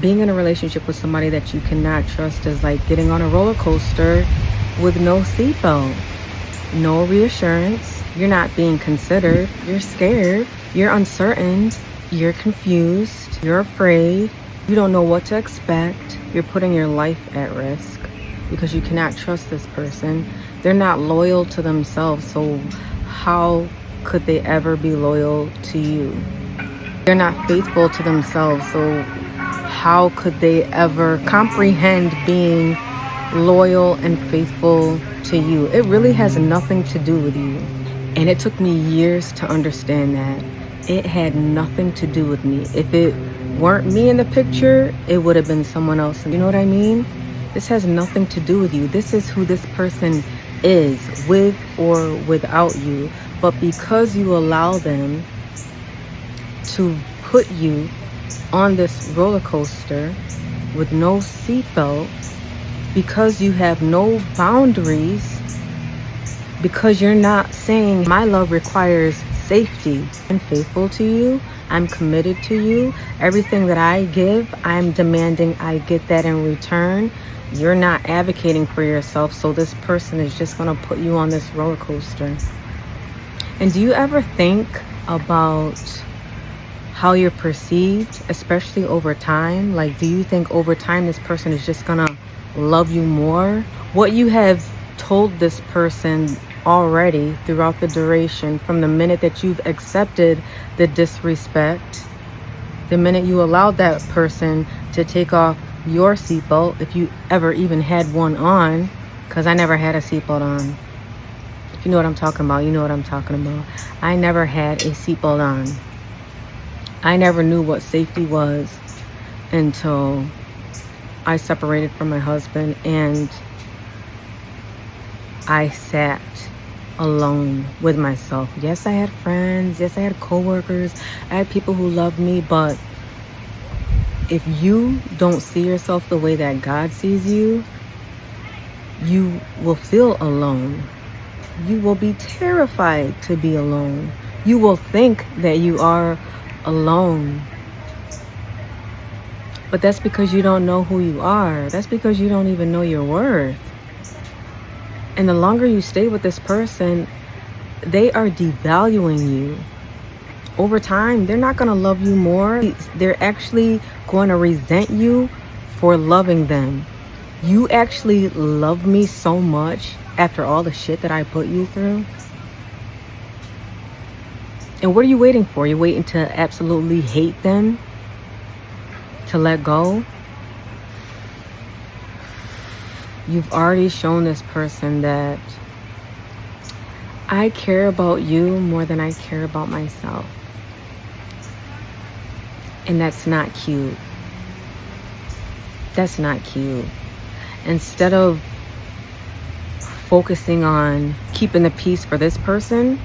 being in a relationship with somebody that you cannot trust is like getting on a roller coaster with no seatbelt, no reassurance. You're not being considered. You're scared. You're uncertain. You're confused. You're afraid. You don't know what to expect. You're putting your life at risk because you cannot trust this person. They're not loyal to themselves, so how could they ever be loyal to you? They're not faithful to themselves, so how could they ever comprehend being loyal and faithful to you? It really has nothing to do with you. And it took me years to understand that. It had nothing to do with me. If it weren't me in the picture, it would have been someone else. You know what I mean? This has nothing to do with you. This is who this person is, with or without you. But because you allow them to put you on this roller coaster with no seatbelt, because you have no boundaries, because you're not saying my love requires safety. I'm faithful to you. I'm committed to you. Everything that I give, I'm demanding I get that in return. You're not advocating for yourself, so this person is just going to put you on this roller coaster. And do you ever think about how you're perceived, especially over time? Like, do you think over time this person is just gonna love you more? What you have told this person already throughout the duration, from the minute that you've accepted the disrespect, the minute you allowed that person to take off your seatbelt, if you ever even had one on, because I never had a seatbelt on. If you know what I'm talking about, you know what I'm talking about. I never had a seatbelt on. I never knew what safety was until I separated from my husband and I sat alone with myself. Yes, I had friends. Yes, I had coworkers. I had people who loved me. But if you don't see yourself the way that God sees you, you will feel alone. You will be terrified to be alone. You will think that you are alone. But that's because you don't know who you are. That's because you don't even know your worth. And the longer you stay with this person, they are devaluing you. Over time, they're not going to love you more. They're actually going to resent you for loving them. You actually love me so much after all the shit that I put you through. And what are you waiting for? You're waiting to absolutely hate them? To let go? You've already shown this person that I care about you more than I care about myself. And that's not cute. That's not cute. Instead of focusing on keeping the peace for this person,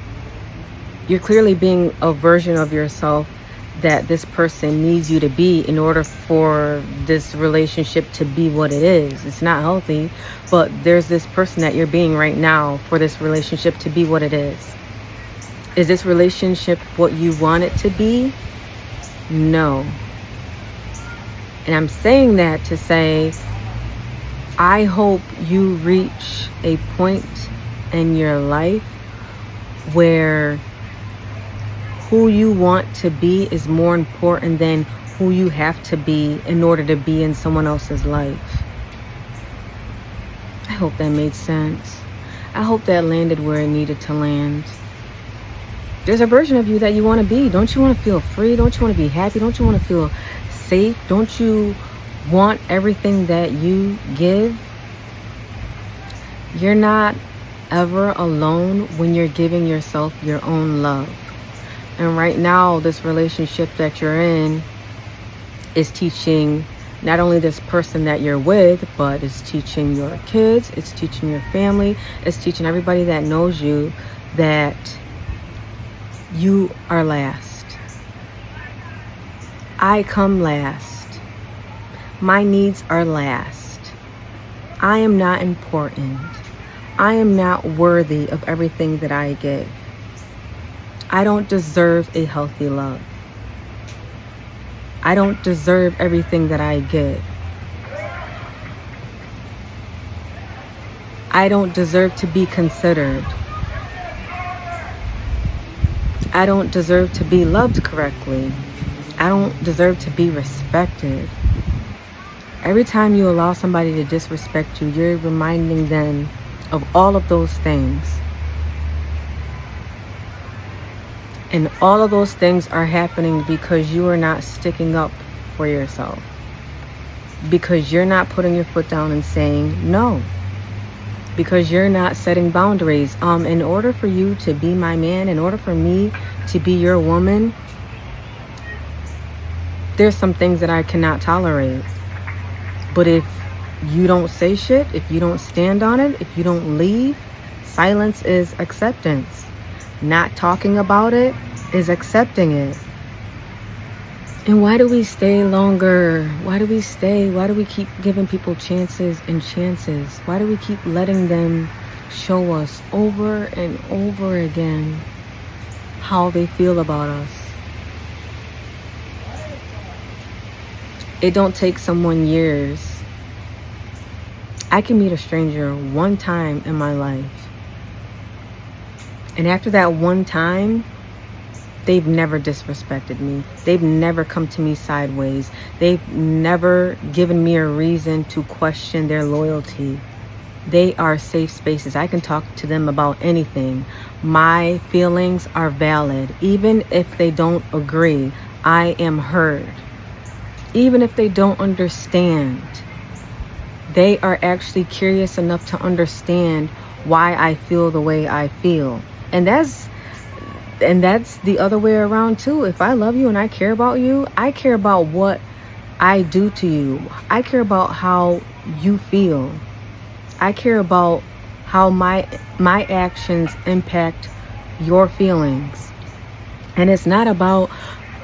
you're clearly being a version of yourself that this person needs you to be in order for this relationship to be what it is. It's not healthy, but there's this person that you're being right now for this relationship to be what it is. Is this relationship what you want it to be? No. And I'm saying that to say, I hope you reach a point in your life where who you want to be is more important than who you have to be in order to be in someone else's life. I hope that made sense. I hope that landed where it needed to land. There's a version of you that you want to be. Don't you want to feel free? Don't you want to be happy? Don't you want to feel safe? Don't you want everything that you give? You're not ever alone when you're giving yourself your own love. And right now, this relationship that you're in is teaching not only this person that you're with, but it's teaching your kids, it's teaching your family, it's teaching everybody that knows you that you are last. I come last. My needs are last. I am not important. I am not worthy of everything that I give. I don't deserve a healthy love. I don't deserve everything that I get. I don't deserve to be considered. I don't deserve to be loved correctly. I don't deserve to be respected. Every time you allow somebody to disrespect you, you're reminding them of all of those things. And all of those things are happening because you are not sticking up for yourself. Because you're not putting your foot down and saying no. Because you're not setting boundaries. In order for you to be my man, in order for me to be your woman, there's some things that I cannot tolerate. But if you don't say shit, if you don't stand on it, if you don't leave, silence is acceptance. Not talking about it is accepting it. And why do we stay longer? Why do we stay? Why do we keep giving people chances and chances? Why do we keep letting them show us over and over again how they feel about us? It don't take someone years. I can meet a stranger one time in my life. And after that one time, they've never disrespected me. They've never come to me sideways. They've never given me a reason to question their loyalty. They are safe spaces. I can talk to them about anything. My feelings are valid. Even if they don't agree, I am heard. Even if they don't understand, they are actually curious enough to understand why I feel the way I feel. And that's the other way around too. If I love you and I care about you, I care about what I do to you. I care about how you feel. I care about how my actions impact your feelings. And it's not about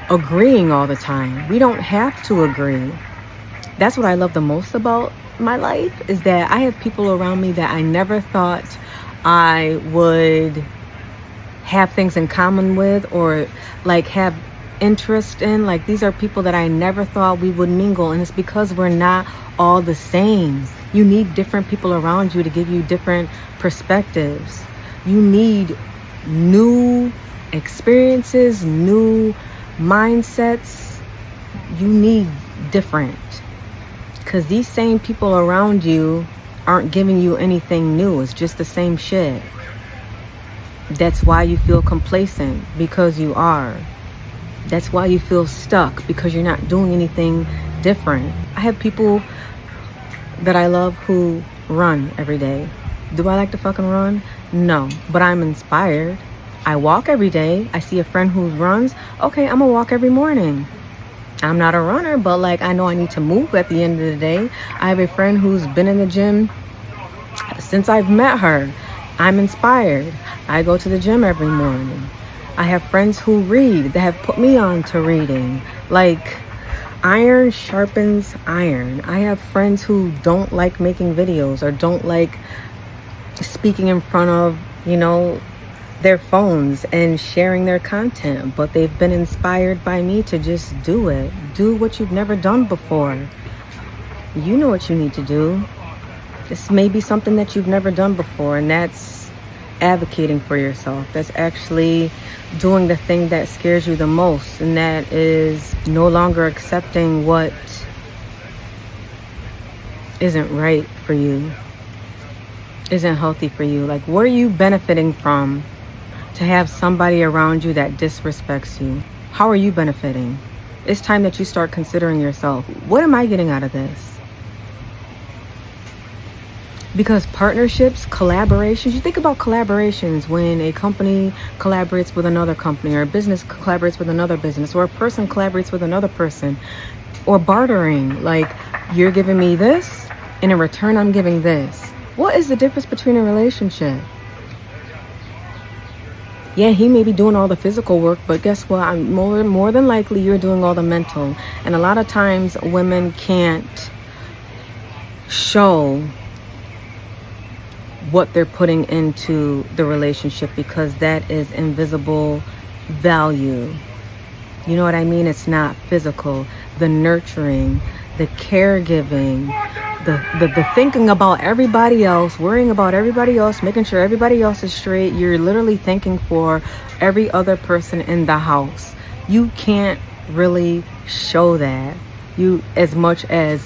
agreeing all the time. We don't have to agree. That's what I love the most about my life, is that I have people around me that I never thought I would have things in common with, or like have interest in. Like, these are people that I never thought we would mingle, and it's because we're not all the same. You need different people around you to give you different perspectives. You need new experiences, new mindsets. You need different, because these same people around you aren't giving you anything new. It's just the same shit. That's why you feel complacent, because you are. That's why you feel stuck, because you're not doing anything different. I have people that I love who run every day. Do I like to fucking run? No, but I'm inspired. I walk every day. I see a friend who runs. Okay, I'm gonna walk every morning. I'm not a runner, but like, I know I need to move at the end of the day. I have a friend who's been in the gym since I've met her. I'm inspired. I go to the gym every morning. I have friends who read that have put me on to reading. Like, iron sharpens iron. I have friends who don't like making videos or don't like speaking in front of, their phones and sharing their content, but they've been inspired by me to just do it. Do what you've never done before. You know what you need to do. This may be something that you've never done before, and that's advocating for yourself. That's actually doing the thing that scares you the most, and that is no longer accepting what isn't right for you, isn't healthy for you. Like, what are you benefiting from to have somebody around you that disrespects you? How are you benefiting? It's time that you start considering yourself. What am I getting out of this? Because partnerships, collaborations, you think about collaborations when a company collaborates with another company, or a business collaborates with another business, or a person collaborates with another person, or bartering. Like, you're giving me this, and in return, I'm giving this. What is the difference between a relationship? Yeah, he may be doing all the physical work, but guess what? I'm more than likely you're doing all the mental. And a lot of times women can't show what they're putting into the relationship, because that is invisible value. You know what I mean? It's not physical. the nurturing, the caregiving, the thinking about everybody else, worrying about everybody else, making sure everybody else is straight. You're literally thinking for every other person in the house. You can't really show that you as much as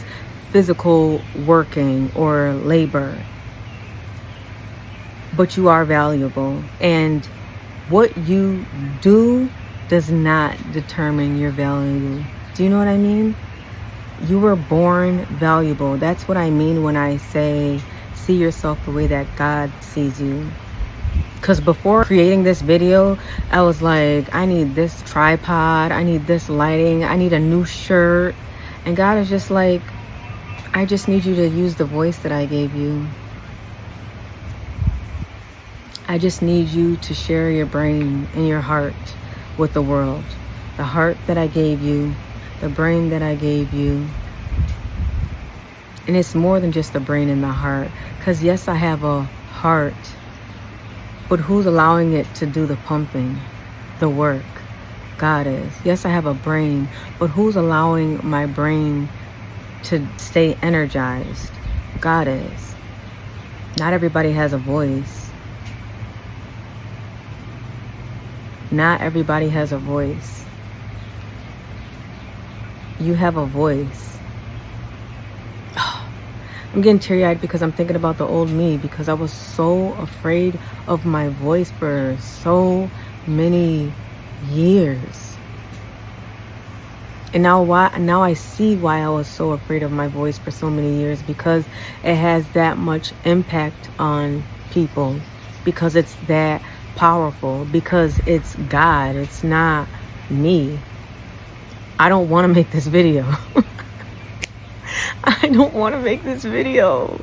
physical working or labor, but you are valuable, and what you do does not determine your value. Do you know what I mean? You were born valuable. That's what I mean when I say see yourself the way that God sees you. Because before creating this video, I was like, I need this tripod, I need this lighting, I need a new shirt. And God is just like, I just need you to use the voice that I gave you. I just need you to share your brain and your heart with the world. The heart that I gave you, the brain that I gave you. And it's more than just the brain and the heart. Because yes, I have a heart, but who's allowing it to do the pumping, the work? God is. Yes, I have a brain, but who's allowing my brain to stay energized? God is. Not everybody has a voice. Not everybody has a voice. You have a voice. I'm getting teary-eyed because I'm thinking about the old me, because I was so afraid of my voice for so many years. And now I see why I was so afraid of my voice for so many years, because it has that much impact on people, because it's that powerful, because it's God, it's not me. I don't want to make this video. I don't want to make this video.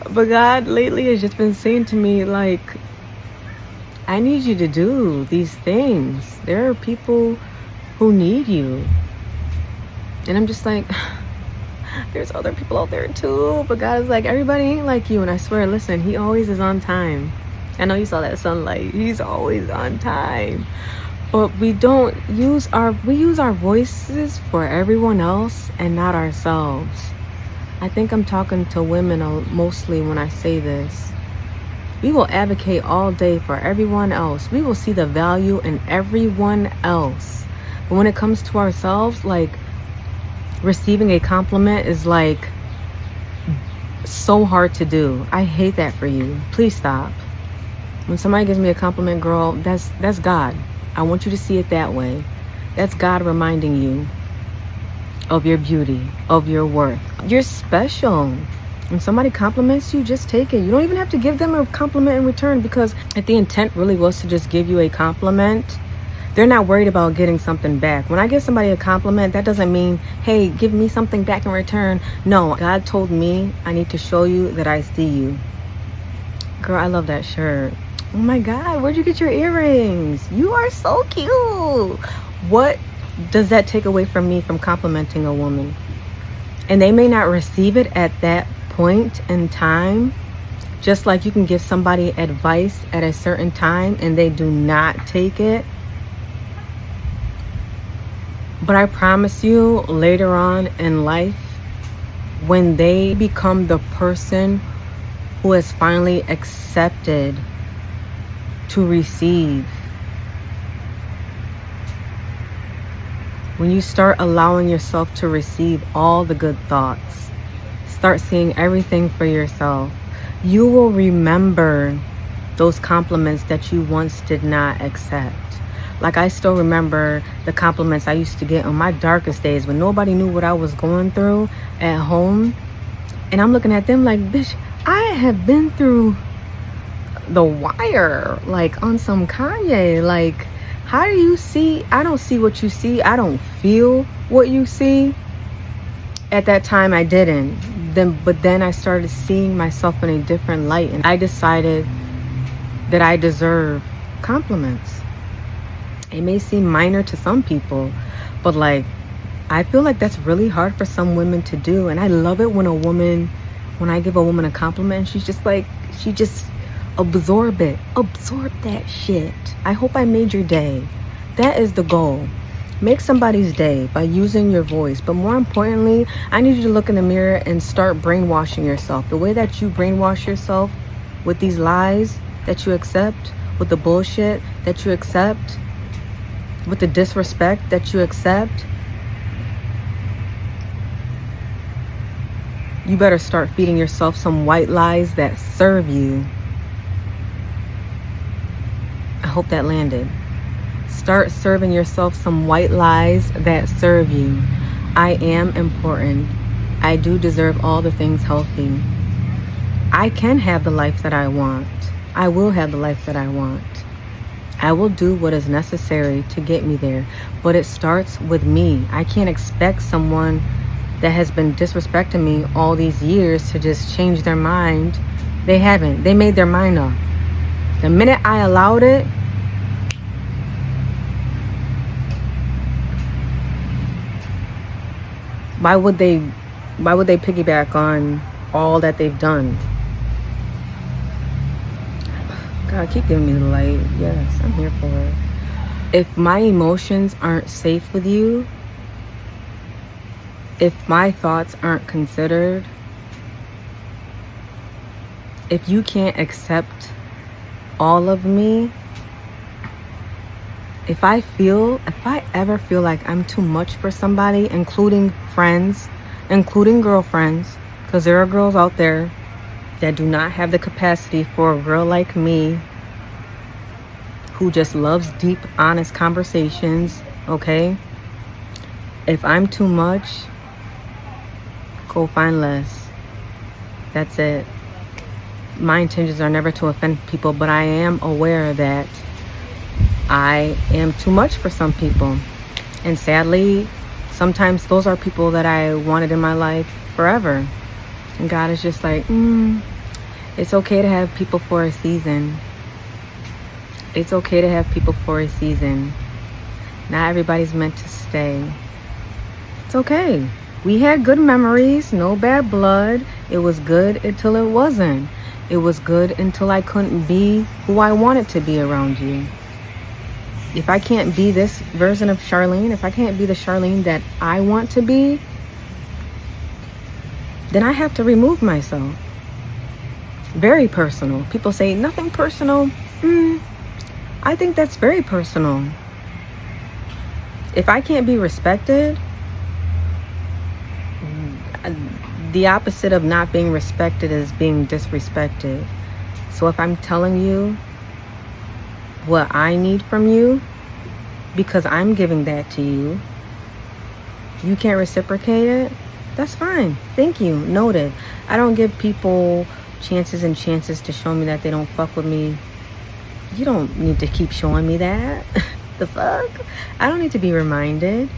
But God lately has just been saying to me, like, I need you to do these things. There are people who need you. And I'm just like, there's other people out there too. But God is like, everybody ain't like you. And I swear, listen, he always is on time. I know you saw that sunlight. He's always on time. But we use our voices for everyone else and not ourselves. I think I'm talking to women mostly when I say this. We will advocate all day for everyone else. We will see the value in everyone else. But when it comes to ourselves, like, receiving a compliment is like so hard to do. I hate that for you. Please stop. When somebody gives me a compliment, girl, that's God. I want you to see it that way. That's God reminding you of your beauty, of your worth. You're special. When somebody compliments you, just take it. You don't even have to give them a compliment in return, because if the intent really was to just give you a compliment, they're not worried about getting something back. When I give somebody a compliment, that doesn't mean, hey, give me something back in return. No, God told me I need to show you that I see you. Girl, I love that shirt. Oh my God, where'd you get your earrings? You are so cute. What does that take away from me from complimenting a woman? And they may not receive it at that point in time, just like you can give somebody advice at a certain time and they do not take it. But I promise you, later on in life, when they become the person who has finally accepted to receive, when you start allowing yourself to receive all the good thoughts, start seeing everything for yourself, you will remember those compliments that you once did not accept. Like, I still remember the compliments I used to get on my darkest days when nobody knew what I was going through at home. And I'm looking at them like, bitch, I have been through the wire, like on some Kanye. Like, how do you see? I don't see what you see. I don't feel what you see. At that time, I didn't. But then I started seeing myself in a different light, and I decided that I deserve compliments. It may seem minor to some people, but like, I feel like that's really hard for some women to do. And I love it when I give a woman a compliment and she's just like, she just absorb that shit. I hope I made your day. That is the goal. Make somebody's day by using your voice. But more importantly, I need you to look in the mirror and start brainwashing yourself. The way that you brainwash yourself with these lies that you accept, with the bullshit that you accept, with the disrespect that you accept, you better start feeding yourself some white lies that serve you. I hope that landed. Start serving yourself some white lies that serve you. I am important. I do deserve all the things healthy. I can have the life that I want. I will have the life that I want. I will do what is necessary to get me there. But it starts with me. I can't expect someone that has been disrespecting me all these years to just change their mind. They haven't. They made their mind up. The minute I allowed it, why would they piggyback on all that they've done? God, keep giving me the light. Yes, I'm here for it. If my emotions aren't safe with you, if my thoughts aren't considered, if you can't accept all of me, if I ever feel like I'm too much for somebody, including friends, including girlfriends, because there are girls out there that do not have the capacity for a girl like me who just loves deep, honest conversations, okay? If I'm too much, go find less. That's it. My intentions are never to offend people, but I am aware that I am too much for some people. And sadly, sometimes those are people that I wanted in my life forever. And God is just like, it's okay to have people for a season. It's okay to have people for a season. Not everybody's meant to stay. It's okay. We had good memories, no bad blood. It was good until it wasn't. It was good until I couldn't be who I wanted to be around you. If I can't be this version of Charlene, if I can't be the Charlene that I want to be, then I have to remove myself. Very personal. People say nothing personal. I think that's very personal. If I can't be respected, the opposite of not being respected is being disrespected. So if I'm telling you what I need from you, because I'm giving that to you, you can't reciprocate it, that's fine. Thank you. Noted. I don't give people chances and chances to show me that they don't fuck with me. You don't need to keep showing me that. The fuck? I don't need to be reminded.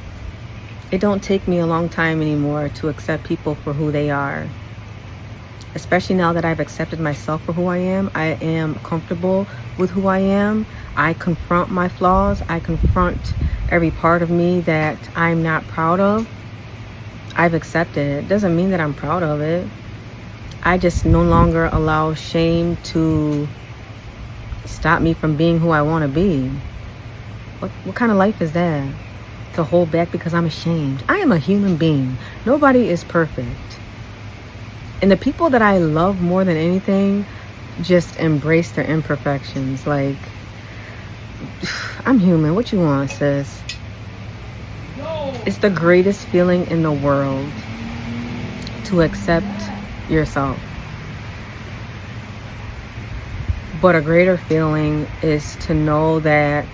It don't take me a long time anymore to accept people for who they are. Especially now that I've accepted myself for who I am comfortable with who I am. I confront my flaws. I confront every part of me that I'm not proud of. I've accepted it. It doesn't mean that I'm proud of it. I just no longer allow shame to stop me from being who I want to be. What kind of life is that? To hold back because I'm ashamed. I am a human being. Nobody is perfect. And the people that I love more than anything just embrace their imperfections. Like, I'm human. What you want, sis? It's the greatest feeling in the world to accept yourself. But a greater feeling is to know that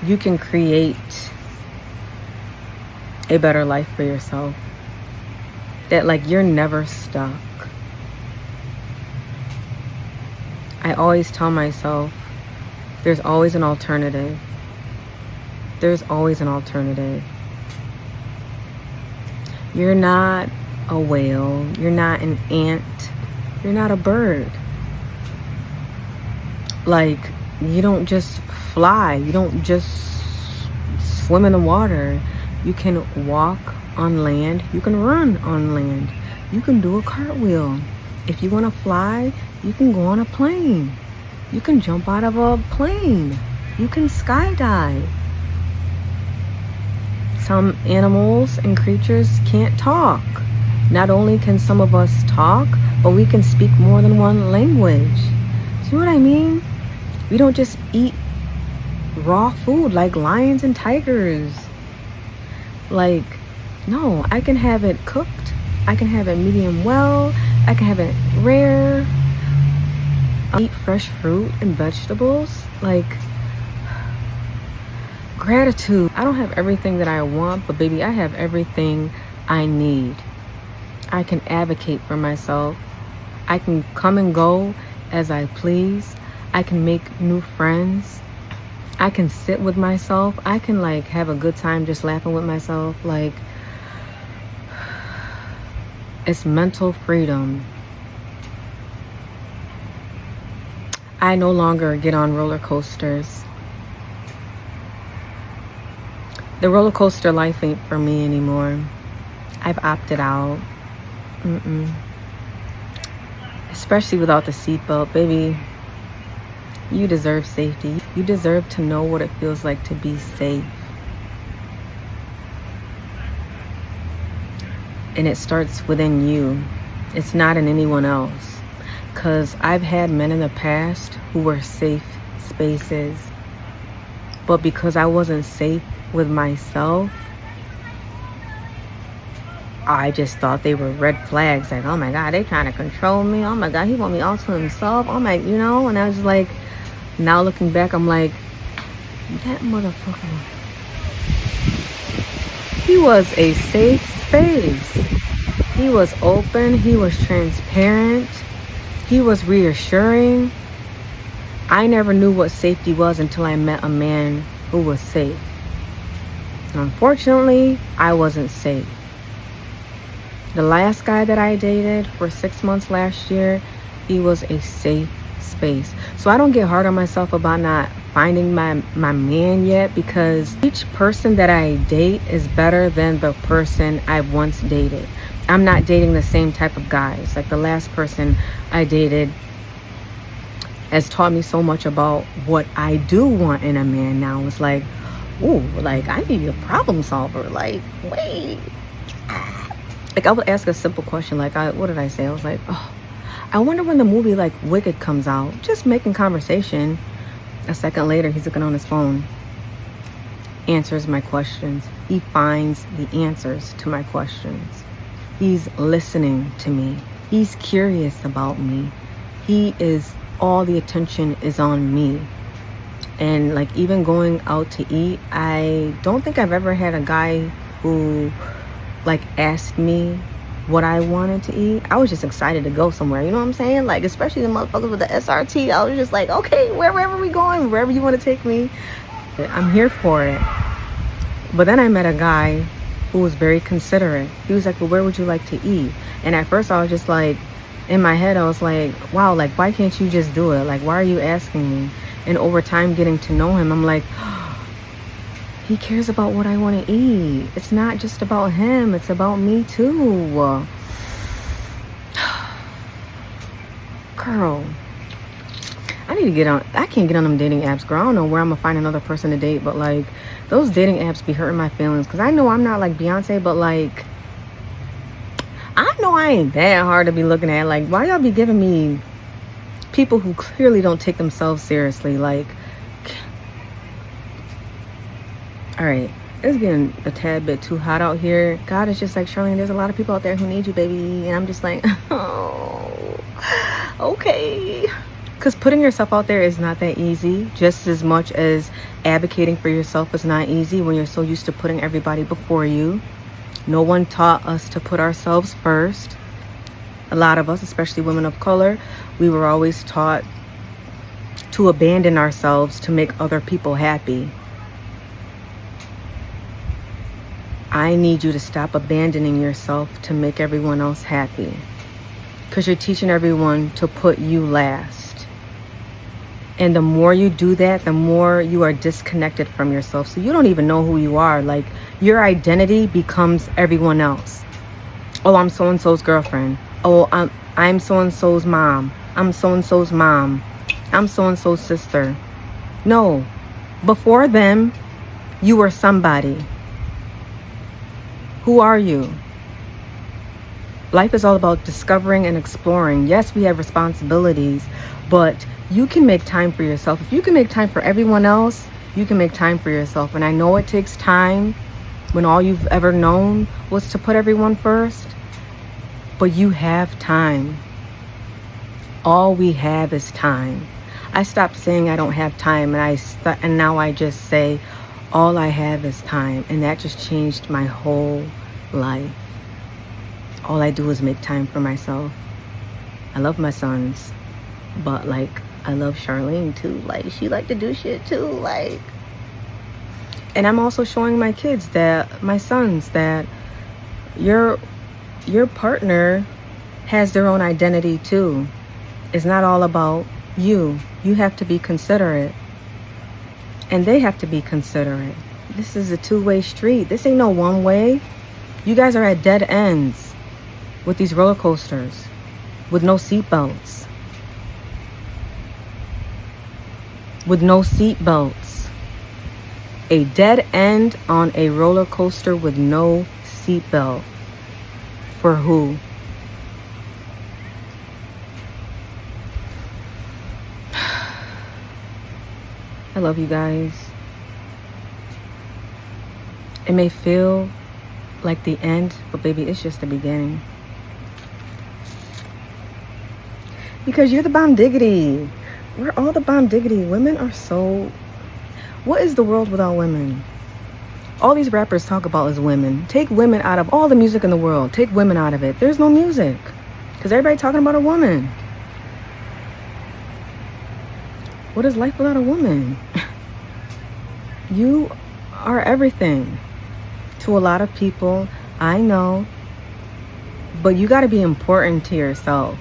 you can create a better life for yourself. That like you're never stuck. I always tell myself there's always an alternative. There's always an alternative. You're not a whale. You're not an ant. You're not a bird. Like, you don't just fly. You don't just swim in the water. You can walk on land. You can run on land. You can do a cartwheel. If you want to fly, you can go on a plane. You can jump out of a plane. You can skydive. Some animals and creatures can't talk. Not only can some of us talk, but we can speak more than one language. See what I mean? We don't just eat raw food like lions and tigers. Like, no, I can have it cooked. I can have it medium well. I can have it rare. I eat fresh fruit and vegetables. Like, gratitude. I don't have everything that I want, but baby, I have everything I need. I can advocate for myself. I can come and go as I please. I can make new friends. I can sit with myself. I can like have a good time just laughing with myself. Like, it's mental freedom. I no longer get on roller coasters. The roller coaster life ain't for me anymore. I've opted out. Especially without the seatbelt, baby. You deserve safety. You deserve to know what it feels like to be safe. And it starts within you. It's not in anyone else. Because I've had men in the past who were safe spaces. But because I wasn't safe with myself, I just thought they were red flags. Like, oh my God, they trying to control me. Oh my God, he want me all to himself. Oh my, you know, and I was like, now looking back, I'm like, that motherfucker. He was a safe space. He was open. He was transparent. He was reassuring. I never knew what safety was until I met a man who was safe. Unfortunately, I wasn't safe. The last guy that I dated for 6 months last year, he was a safe space. So I don't get hard on myself about not finding my man yet, because each person that I date is better than the person I once dated. I'm not dating the same type of guys. Like the last person I dated has taught me so much about what I do want in a man now. It's like, ooh, like I need a problem solver. Like, wait. Like I would ask a simple question, like what did I say? I was like, oh, I wonder when the movie like Wicked comes out. Just making conversation. A second later, he's looking on his phone. Answers my questions. He finds the answers to my questions. He's listening to me. He's curious about me. He is, all the attention is on me. And like even going out to eat, I don't think I've ever had a guy who like asked me what I wanted to eat. I was just excited to go somewhere, you know what I'm saying? Like especially the motherfuckers with the SRT, I was just like, okay, wherever we going, wherever you want to take me, I'm here for it. But then I met a guy who was very considerate. He was like, well, where would you like to eat? And at first I was just like, in my head I was like, wow, like why can't you just do it? Like why are you asking me? And over time getting to know him, I'm like, he cares about what I want to eat. It's not just about him, it's about me too. Girl, I need to get on. I can't get on them dating apps, girl. I don't know where I'm gonna find another person to date, but like those dating apps be hurting my feelings, because I know I'm not like Beyonce, but like I know I ain't that hard to be looking at. Like why y'all be giving me people who clearly don't take themselves seriously? Like, all right, it's getting a tad bit too hot out here. God is just like, Charlene, there's a lot of people out there who need you, baby. And I'm just like, oh, okay. Because putting yourself out there is not that easy, just as much as advocating for yourself is not easy when you're so used to putting everybody before you. No one taught us to put ourselves first. A lot of us, especially women of color, we were always taught to abandon ourselves to make other people happy. I need you to stop abandoning yourself to make everyone else happy, because you're teaching everyone to put you last. And the more you do that, the more you are disconnected from yourself. So you don't even know who you are. Like your identity becomes everyone else. Oh, I'm so-and-so's girlfriend. Oh, I'm so-and-so's mom. I'm so-and-so's mom. I'm so-and-so's sister. No, Before them, you were somebody. Who are you? Life is all about discovering and exploring. Yes, we have responsibilities, but you can make time for yourself. If you can make time for everyone else, you can make time for yourself. And I know it takes time when all you've ever known was to put everyone first, but you have time. All we have is time. I stopped saying I don't have time, and now I just say all I have is time, and that just changed my whole life. All I do is make time for myself. I love my sons, but like I love Charlene too. Like she like to do shit too. Like, and I'm also showing my kids that, my sons, that your partner has their own identity too. It's not all about you. You have to be considerate, and they have to be considerate. This is a two-way street. This ain't no one way. You guys are at dead ends with these roller coasters with no seatbelts. With no seatbelts. A dead end on a roller coaster with no seatbelt. For who? I love you guys. It may feel like the end, but baby, it's just the beginning. Because you're the bomb diggity. We're all the bomb diggity. Women are so... What is the world without women? All these rappers talk about is women. Take women out of all the music in the world. Take women out of it. There's no music. Because everybody talking about a woman. What is life without a woman? You are everything to a lot of people, I know, but you got to be important to yourself.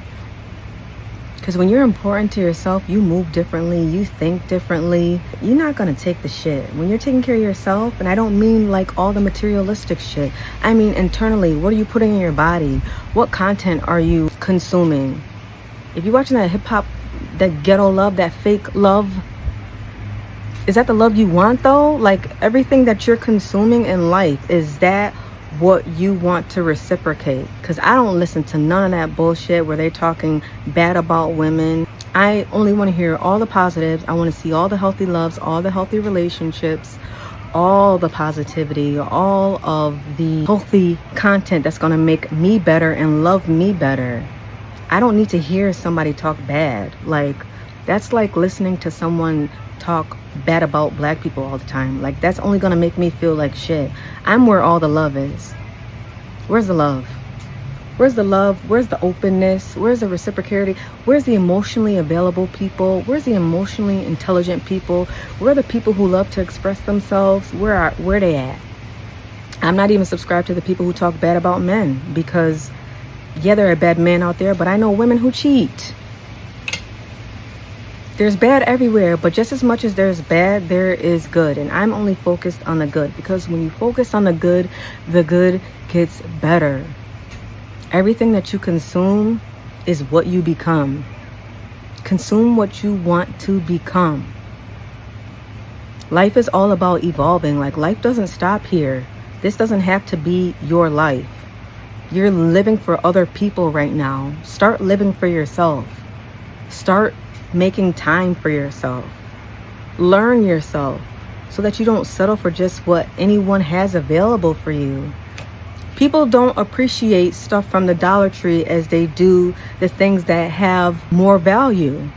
Because when you're important to yourself, you move differently, you think differently. You're not going to take the shit. When you're taking care of yourself, and I don't mean like all the materialistic shit, I mean internally, what are you putting in your body? What content are you consuming? If you're watching that hip-hop, that ghetto love, that fake love, is that the love you want though? Like everything that you're consuming in life, is that what you want to reciprocate? Because I don't listen to none of that bullshit where they're talking bad about women. I only want to hear all the positives. I want to see all the healthy loves, all the healthy relationships, all the positivity, all of the healthy content that's going to make me better and love me better. I don't need to hear somebody talk bad. Like, that's like listening to someone talk bad about black people all the time. Like, that's only gonna make me feel like shit. I'm where all the love is. Where's the love? Where's the love? Where's the openness? Where's the reciprocity? Where's the emotionally available people? Where's the emotionally intelligent people? Where are the people who love to express themselves? Where they at? I'm not even subscribed to the people who talk bad about men, because yeah, there are bad men out there, but I know women who cheat. There's bad everywhere, but just as much as there's bad, there is good. And I'm only focused on the good, because when you focus on the good gets better. Everything that you consume is what you become. Consume what you want to become. Life is all about evolving. Like, life doesn't stop here. This doesn't have to be your life. You're living for other people right now. Start living for yourself. Start making time for yourself. Learn yourself so that you don't settle for just what anyone has available for you. People don't appreciate stuff from the Dollar Tree as they do the things that have more value.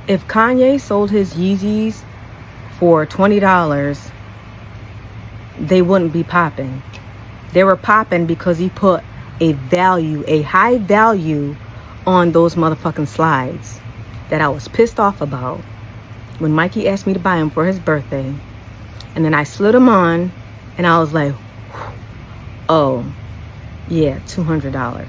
If Kanye sold his Yeezys for $20, they wouldn't be popping. They were popping because he put a value, a high value on those motherfucking slides that I was pissed off about when Mikey asked me to buy him for his birthday. And then I slid them on and I was like, oh yeah, $200.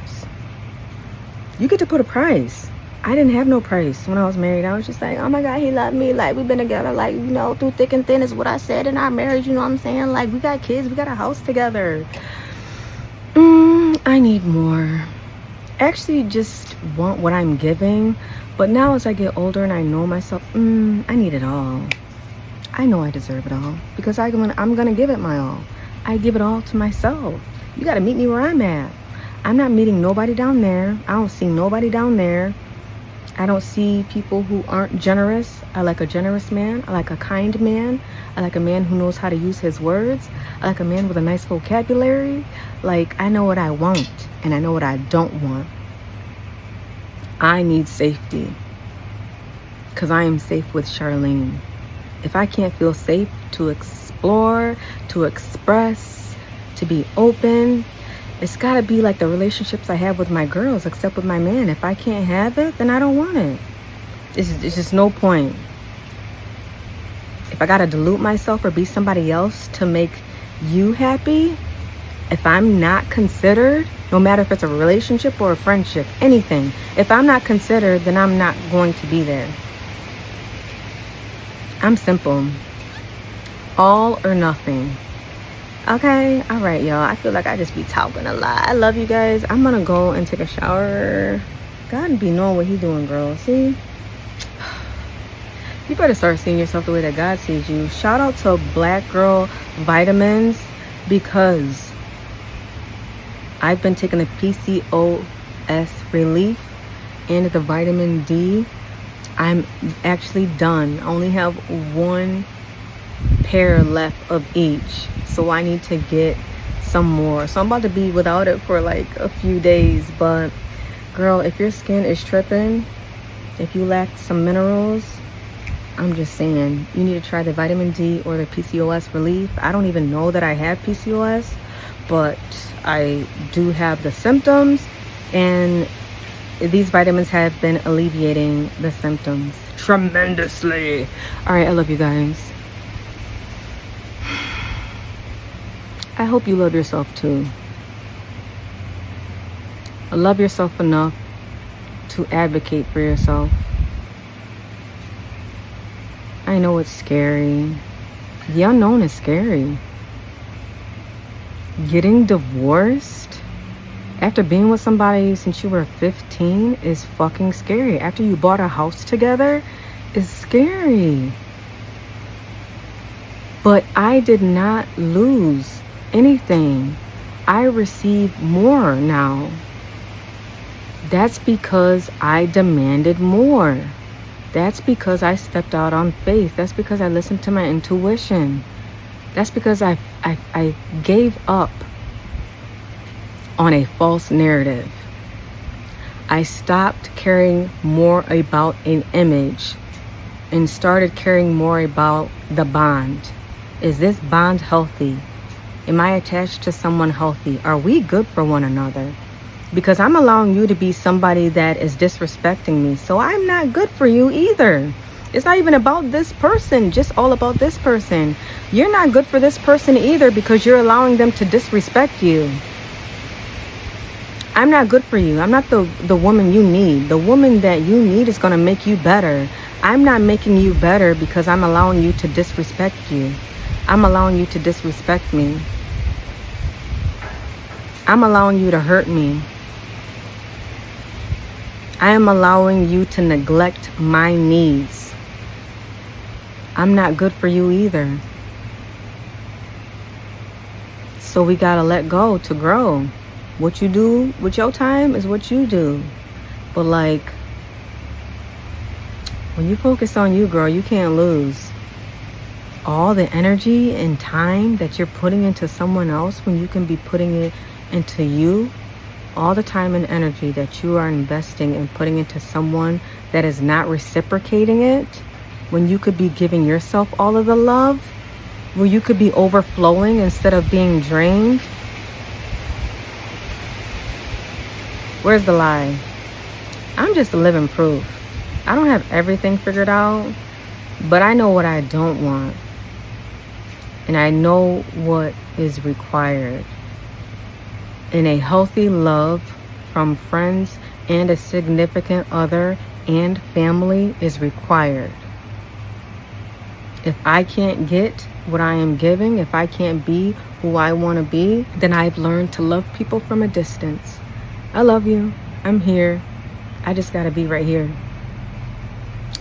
You get to put a price. I didn't have no price when I was married. I was just like, oh my God, he loved me. Like, we've been together, like, you know, through thick and thin is what I said in our marriage. You know what I'm saying? Like, we got kids, we got a house together. I need more. I actually just want what I'm giving. But now as I get older and I know myself, I need it all. I know I deserve it all because I'm gonna give it my all. I give it all to myself. You gotta meet me where I'm at. I'm not meeting nobody down there. I don't see nobody down there. I don't see people who aren't generous. I like a generous man. I like a kind man. I like a man who knows how to use his words. I like a man with a nice vocabulary. Like, I know what I want and I know what I don't want. I need safety because I am safe with Charlene. If I can't feel safe to explore, to express, to be open, it's got to be like the relationships I have with my girls, except with my man. If I can't have it, then I don't want it. It's just no point. If I got to dilute myself or be somebody else to make you happy, if I'm not considered, no matter if it's a relationship or a friendship, anything, if I'm not considered, then I'm not going to be there. I'm simple. All or nothing. Okay, all right, y'all. I feel like I just be talking a lot. I love you guys. I'm gonna go and take a shower. God be knowing what he doing, girl. See? You better start seeing yourself the way that God sees you. Shout out to Black Girl Vitamins because I've been taking the PCOS relief and the vitamin D. I'm actually done. I only have one pair left of each, so I need to get some more. So I'm about to be without it for like a few days. But girl, if your skin is tripping, if you lack some minerals, I'm just saying you need to try the vitamin D or the PCOS relief. I don't even know that I have PCOS, but I do have the symptoms, and these vitamins have been alleviating the symptoms tremendously. All right, I love you guys. I hope you love yourself too. Love yourself enough to advocate for yourself. I know it's scary. The unknown is scary. Getting divorced after being with somebody since you were 15 is fucking scary. After you bought a house together is scary. But I did not lose anything. I receive more now. That's because I demanded more. That's because I stepped out on faith. That's because I listened to my intuition. That's because I gave up on a false narrative. I stopped caring more about an image and started caring more about the bond. Is this bond healthy? Am I attached to someone healthy? Are we good for one another? Because I'm allowing you to be somebody that is disrespecting me, so I'm not good for you either. It's not even about this person, just all about this person. You're not good for this person either because you're allowing them to disrespect you. I'm not good for you. I'm not the woman you need. The woman that you need is going to make you better. I'm not making you better because I'm allowing you to disrespect you. I'm allowing you to disrespect me. I'm allowing you to hurt me. I am allowing you to neglect my needs. I'm not good for you either. So we gotta let go to grow. What you do with your time is what you do. But like, when you focus on you, girl, you can't lose. All the energy and time that you're putting into someone else when you can be putting it into you, all the time and energy that you are investing and putting into someone that is not reciprocating it, when you could be giving yourself all of the love, where you could be overflowing instead of being drained. Where's the lie? I'm just living proof. I don't have everything figured out, but I know what I don't want. And I know what is required. And a healthy love from friends and a significant other and family is required. If I can't get what I am giving, if I can't be who I want to be, then I've learned to love people from a distance. I love you. I'm here. I just got to be right here.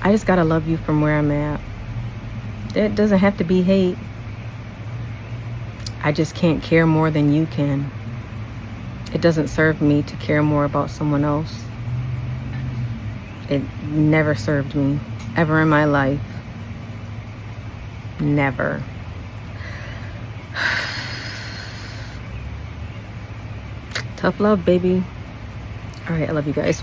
I just got to love you from where I'm at. It doesn't have to be hate. I just can't care more than you can. It doesn't serve me to care more about someone else. It never served me, ever in my life. Never. Tough love, baby. All right, I love you guys.